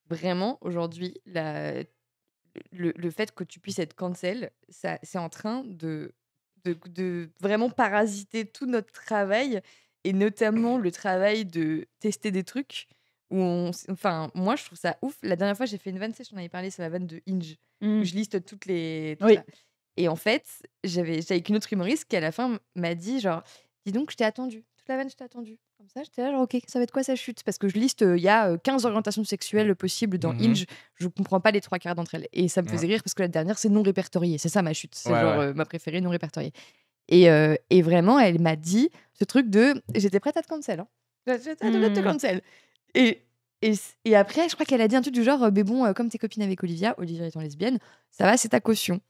vraiment, aujourd'hui, le fait que tu puisses être cancel, ça, c'est en train de vraiment parasiter tout notre travail et notamment le travail de tester des trucs où enfin, moi, je trouve ça ouf. La dernière fois, j'ai fait une vanne, tu sais, j'en avais parlé, c'est la vanne de Hinge, où Mmh. je liste tout Oui. ça. Et en fait, j'étais avec une autre humoriste qui, à la fin, m'a dit genre: «Dis donc, je t'ai attendu. Toute la vanne, je t'ai attendu». Comme ça, j'étais là genre: «OK, ça va être quoi sa chute?» Parce que je liste, il y a, 15 orientations sexuelles possibles dans Mmh. Hinge. Je comprends pas les 3 quarts d'entre elles et ça me Ouais. faisait rire parce que la dernière, c'est non répertorié. C'est ça ma chute. C'est Ouais, genre, ouais. ma préférée non répertoriée et vraiment, elle m'a dit ce truc de: «J'étais prête à te cancel, hein. J'étais prête à te Mmh. cancel» et et après, je crois qu'elle a dit un truc du genre: «Beh bon, comme tu es copine avec Olivia étant lesbienne, ça va, c'est ta caution».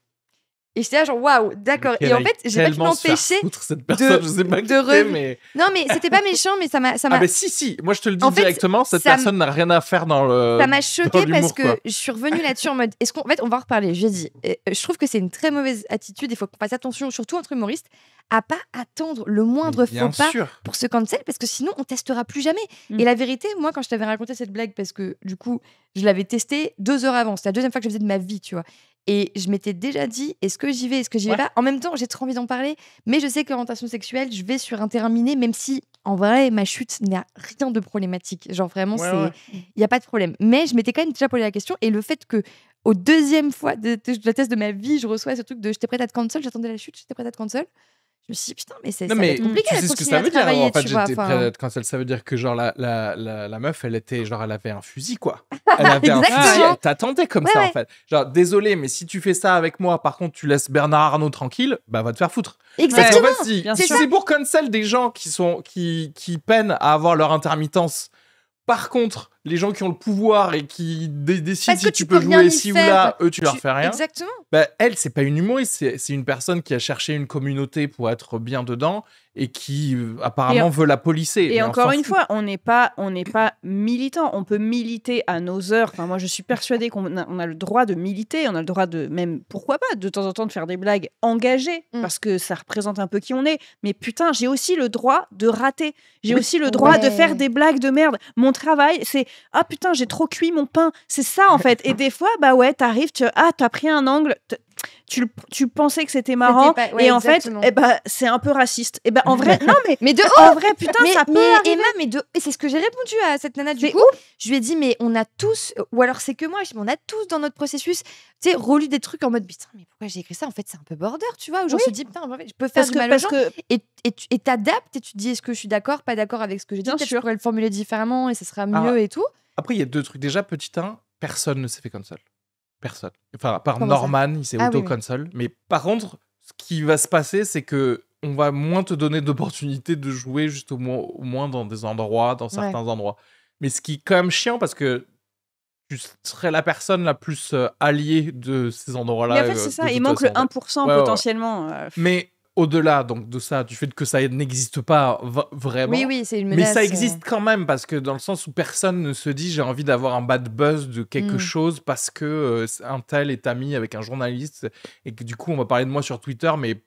Et j'étais là genre: «Waouh, d'accord» et Elle en aille fait, j'ai pas pu tellement se faire m'empêcher foutre, cette personne, je sais pas qui de c'est, rev mais non, mais c'était pas méchant, mais ça ah m'a mais si, moi je te le dis en fait, directement, cette ça personne n'a rien à faire dans ça m'a dans choquée parce l'humour, quoi. que je suis revenue là-dessus en mode est-ce qu'en fait, on va en reparler. J'ai dit je trouve que c'est une très mauvaise attitude. Il faut qu'on fasse attention, surtout entre humoristes, à pas attendre le Mais moindre bien faux pas sûr. pour se cancel parce que sinon on testera plus jamais. Mmh. Et la vérité, moi, quand je t'avais raconté cette blague, parce que du coup, je l'avais testée 2 heures avant. C'était la deuxième fois que je le faisais de ma vie, tu vois. Et je m'étais déjà dit est-ce que j'y vais, est-ce que j'y vais Ouais. pas. En même temps, j'ai trop envie d'en parler, mais je sais que l'orientation sexuelle, je vais sur un terrain miné, même si en vrai, ma chute n'a rien de problématique. Genre vraiment, Ouais, c'est ouais. il y a pas de problème. Mais je m'étais quand même déjà posé la question et le fait que au deuxième fois de la test de ma vie, je reçois ce truc de j'étais prête à te cancel, j'attendais la chute, j'étais prête à te cancel. Je me suis dit putain, mais Non, ça va être mais compliqué tu de sais ce que continuer ça à veut dire, travailler, en fait, tu vois. j'étais prêt à Enfin, être cancel. Ça veut dire que, genre, la meuf, elle était, genre, elle avait un fusil, quoi. Elle avait un fusil, exactement. elle t'attendait comme Ouais, ça, en ouais. fait. Genre, désolé, mais si tu fais ça avec moi, par contre, tu laisses Bernard Arnault tranquille, bah, va te faire foutre. Parce qu'en Exactement. fait, si, bien si sûr. c'est pour cancel des gens qui peinent à avoir leur intermittence, par contre, les gens qui ont le pouvoir et qui décident Parce que si tu tu peux peux rien jouer y ci ou faire. là, eux, tu leur fais rien. Exactement. Bah, elle, c'est pas une humoriste, c'est une personne qui a cherché une communauté pour être bien dedans et qui apparemment veut la polisser. Et mais on encore s'en une fout. fois, on n'est pas militant. On peut militer à nos heures. Enfin, moi, je suis persuadée on a le droit de militer. On a le droit de même, pourquoi pas, de temps en temps, de faire des blagues engagées parce que ça représente un peu qui on est. Mais putain, j'ai aussi le droit de rater. J'ai aussi le droit de faire des blagues de merde. Mon travail, c'est ah putain, j'ai trop cuit mon pain. C'est ça en fait. Et des fois, bah ouais, t'arrives, t'as pris un angle. Tu pensais que c'était marrant et en exactement. fait, c'est un peu raciste. Et ben en vrai, non mais de en vrai, putain, mais, ça peut mais arriver. Emma, et c'est ce que j'ai répondu à cette nana du C'est coup. Je lui ai dit mais on a tous, ou alors c'est que moi, je dis, mais on a tous dans notre processus, tu sais, relu des trucs en mode putain mais pourquoi j'ai écrit ça, en fait c'est un peu border, tu vois, où genre se dit putain en fait, je peux faire du mal aux gens et t'adaptes et tu te dis est-ce que je suis d'accord, pas d'accord avec ce que j'ai dit, Bien peut-être sûr. je pourrais le formuler différemment et ça sera mieux Alors, et tout. Après, il y a deux trucs. Déjà, petit 1, personne ne s'est fait cancel. Personne. Enfin, à part Comment ça Norman, il s'est Ah oui, auto-cancel. Mais par contre, ce qui va se passer, c'est que on va moins te donner d'opportunités de jouer juste au moins dans des endroits, dans certains endroits. Mais ce qui est quand même chiant parce que tu serais la personne la plus alliée de ces endroits-là. Mais en fait, c'est ça. Il manque le 1% Ouais. potentiellement. Mais au-delà donc de ça, du fait que ça n'existe pas vraiment. Oui, c'est une Mais menace. ça existe quand même parce que dans le sens où personne ne se dit j'ai envie d'avoir un bad buzz de quelque chose parce que un tel est ami avec un journaliste et que du coup on va parler de moi sur Twitter, mais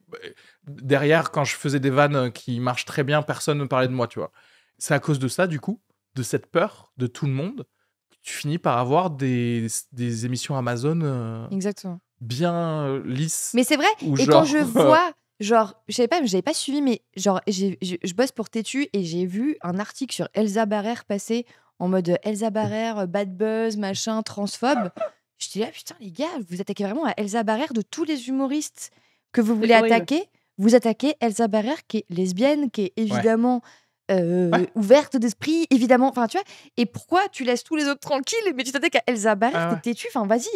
derrière quand je faisais des vannes qui marchent très bien, personne ne parlait de moi, tu vois. C'est à cause de ça du coup, de cette peur de tout le monde, que tu finis par avoir des émissions Amazon Exactement. bien lisses. Mais c'est vrai. Et genre, quand je vois, genre, je savais pas, j'avais pas suivi, mais genre, je bosse pour Tétu et j'ai vu un article sur Elsa Barrère passer en mode Elsa Barrère, bad buzz, machin, transphobe. Je dis là, putain, les gars, vous attaquez vraiment à Elsa Barrère de tous les humoristes que vous voulez horrible. attaquer. Vous attaquez Elsa Barrère qui est lesbienne, qui est évidemment Ouais. ouverte d'esprit, évidemment. Enfin, tu vois. Et pourquoi tu laisses tous les autres tranquilles, mais tu t'attaques à Elsa Barrère, t'es têtu. Enfin, vas-y,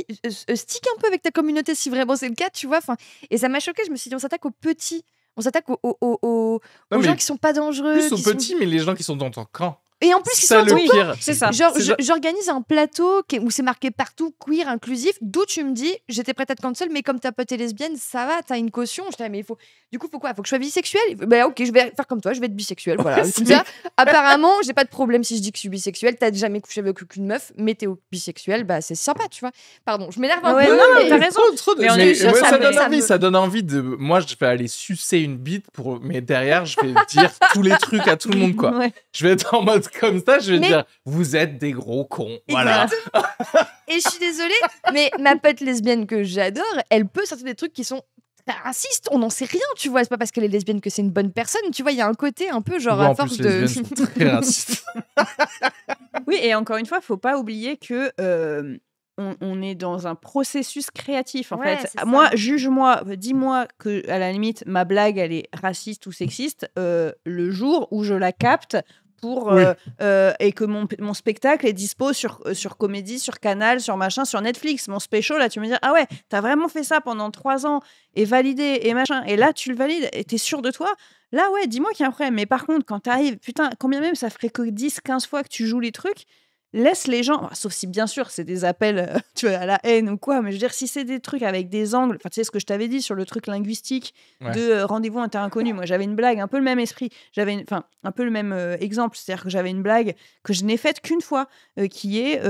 stick un peu avec ta communauté si vraiment c'est le cas, tu vois. Enfin, et ça m'a choqué. Je me suis dit, on s'attaque aux petits. On s'attaque aux gens qui sont pas dangereux. Plus aux qui sont- petits, mais les gens qui sont dans ton camp. Et en plus, qui ça sont le en pire. c'est ça. Genre, C'est j'organise un plateau où c'est marqué partout queer, inclusif, d'où tu me dis, j'étais prête à te cancel, mais comme ta pote est lesbienne, ça va, t'as une caution. Je dis, mais du coup, faut quoi? Faut que je sois bisexuelle? Bah, ok, je vais faire comme toi, je vais être bisexuelle. Voilà. Comme ça, apparemment, j'ai pas de problème si je dis que je suis bisexuelle. T'as jamais couché avec aucune meuf, mais t'es bisexuelle, bah, c'est sympa, tu vois. Pardon, je m'énerve un Ouais, peu. non, mais- t'as raison. Mais on mais est sûr, moi, ça ça me- donne ça envie, me- ça donne envie de. Moi, je vais aller sucer une bite mais derrière, je vais dire tous les trucs à tout le monde, quoi. Ouais. Je vais être en mode comme ça, je vais dire, vous êtes des gros cons. Voilà. Et je suis désolée, mais ma pote lesbienne que j'adore, elle peut sortir des trucs qui sont racistes. On n'en sait rien, tu vois. C'est pas parce qu'elle est lesbienne que c'est une bonne personne. Tu vois, il y a un côté un peu genre à force les de. lesbiennes sont très racistes. Oui, et encore une fois, faut pas oublier que on est dans un processus créatif. En fait, moi, juge-moi, dis-moi que à la limite ma blague elle est raciste ou sexiste le jour où je la capte. Et que mon spectacle est dispo sur Comédie, sur Canal, sur machin, sur Netflix. Mon special, là, tu me dis, ah ouais, t'as vraiment fait ça pendant 3 ans et validé et machin. Et là, tu le valides et t'es sûr de toi. Là, ouais, dis-moi qu'il y a un problème. Mais par contre, quand t'arrives, putain, combien même ça ferait que 10-15 fois que tu joues les trucs, laisse les gens, sauf si bien sûr c'est des appels tu vois, à la haine ou quoi, mais je veux dire, si c'est des trucs avec des angles, tu sais ce que je t'avais dit sur le truc linguistique de rendez-vous inter-inconnu, moi j'avais une blague, un peu le même esprit, un peu le même exemple, c'est-à-dire que j'avais une blague que je n'ai faite qu'une fois, qui est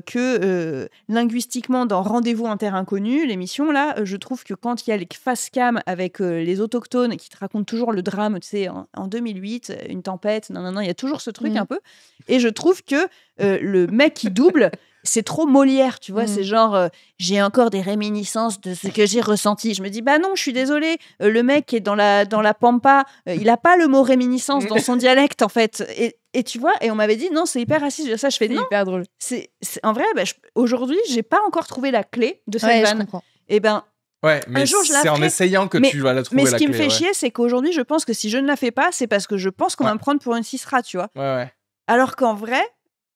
que linguistiquement dans Rendez-vous inter-inconnu, l'émission là, je trouve que quand il y a les face cam avec les autochtones qui te racontent toujours le drame, tu sais, en 2008, une tempête, il y a toujours ce truc un peu, et je trouve que le mec qui double, c'est trop Molière, tu vois, c'est genre j'ai encore des réminiscences de ce que j'ai ressenti. Je me dis bah non, je suis désolée, le mec qui est dans la pampa, il a pas le mot réminiscence dans son dialecte en fait. Et tu vois, et on m'avait dit non, c'est hyper raciste. Ça, je fais non. Hyper drôle. C'est en vrai, aujourd'hui, j'ai pas encore trouvé la clé de cette vanne. Et ben ouais, mais c'est en essayant que tu vas la trouver. Mais ce la qui clé, me fait chier, c'est qu'aujourd'hui, je pense que si je ne la fais pas, c'est parce que je pense qu'on va me prendre pour une cisra, tu vois. Ouais. Alors qu'en vrai,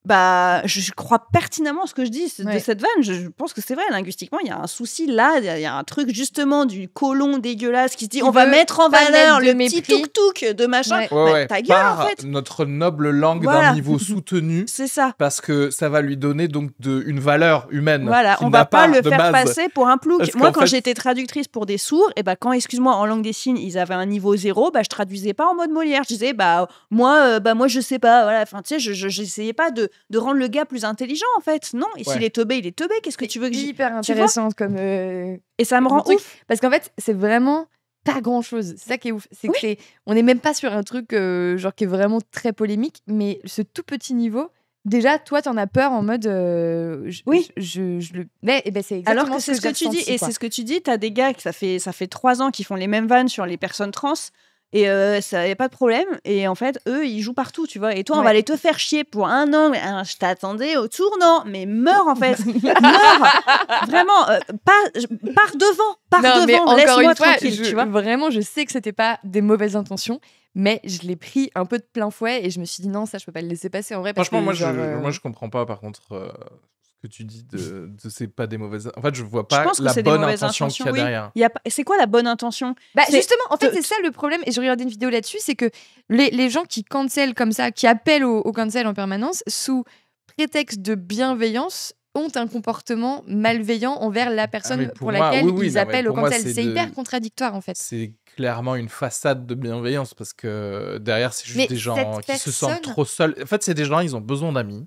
bah, je crois pertinemment ce que je dis de cette vanne. Je pense que c'est vrai, linguistiquement, il y a un souci là. Il y a un truc justement du colon dégueulasse qui se dit on va mettre en valeur le petit tuk-tuk de machin. Ta gueule, en fait. Notre noble langue d'un niveau soutenu. C'est ça. Parce que ça va lui donner donc une valeur humaine. Voilà, on va pas le faire passer pour un plouc. Moi, quand j'étais traductrice pour des sourds, et bah, quand, excuse-moi, en langue des signes, ils avaient un niveau 0, bah, je traduisais pas en mode Molière. Je disais, moi, je sais pas. Voilà, enfin, tu sais, j'essayais pas de rendre le gars plus intelligent en fait. Non, et s'il est teubé, il est teubé. Qu'est-ce que tu veux que hyper intéressante comme et ça me rend ouf parce qu'en fait c'est vraiment pas grand chose. C'est ça qui est ouf, c'est que on n'est même pas sur un truc genre qui est vraiment très polémique, mais ce tout petit niveau. Déjà, toi, t'en as peur en mode. Oui. Mais c'est exactement alors que c'est ce que tu dis, et c'est ce que tu dis. T'as des gars que ça fait 3 ans qu'ils font les mêmes vannes sur les personnes trans. Et ça y a pas de problème. Et en fait, eux, ils jouent partout, tu vois. Et toi, on va aller te faire chier pour un angle. Je t'attendais au tournant. Mais meurs, en fait. Meurs. Vraiment. Pars devant. Mais encore laisse-moi une fois, tranquille, tu vois. Vraiment, je sais que c'était pas des mauvaises intentions. Mais je l'ai pris un peu de plein fouet. Et je me suis dit, non, ça, je peux pas le laisser passer. En vrai, parce franchement, que, moi, je comprends pas, par contre... que tu dis de c'est pas des mauvaises... En fait, je vois pas la bonne intention qu'il y a derrière. C'est quoi la bonne intention? Justement, en fait, c'est ça le problème. Et je regardais une vidéo là-dessus, c'est que les gens qui cancel comme ça, qui appellent au cancel en permanence, sous prétexte de bienveillance, ont un comportement malveillant envers la personne pour laquelle ils appellent au cancel. C'est hyper contradictoire, en fait. C'est clairement une façade de bienveillance, parce que derrière, c'est juste des gens qui se sentent trop seuls. En fait, c'est des gens, ils ont besoin d'amis.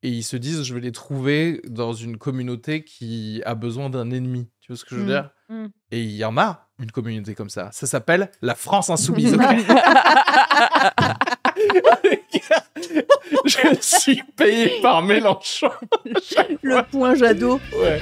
Et ils se disent, je vais les trouver dans une communauté qui a besoin d'un ennemi. Tu vois ce que je veux dire? Et il y en a une communauté comme ça. Ça s'appelle la France Insoumise. Je suis payé par Mélenchon. Le point Jadot. Ouais.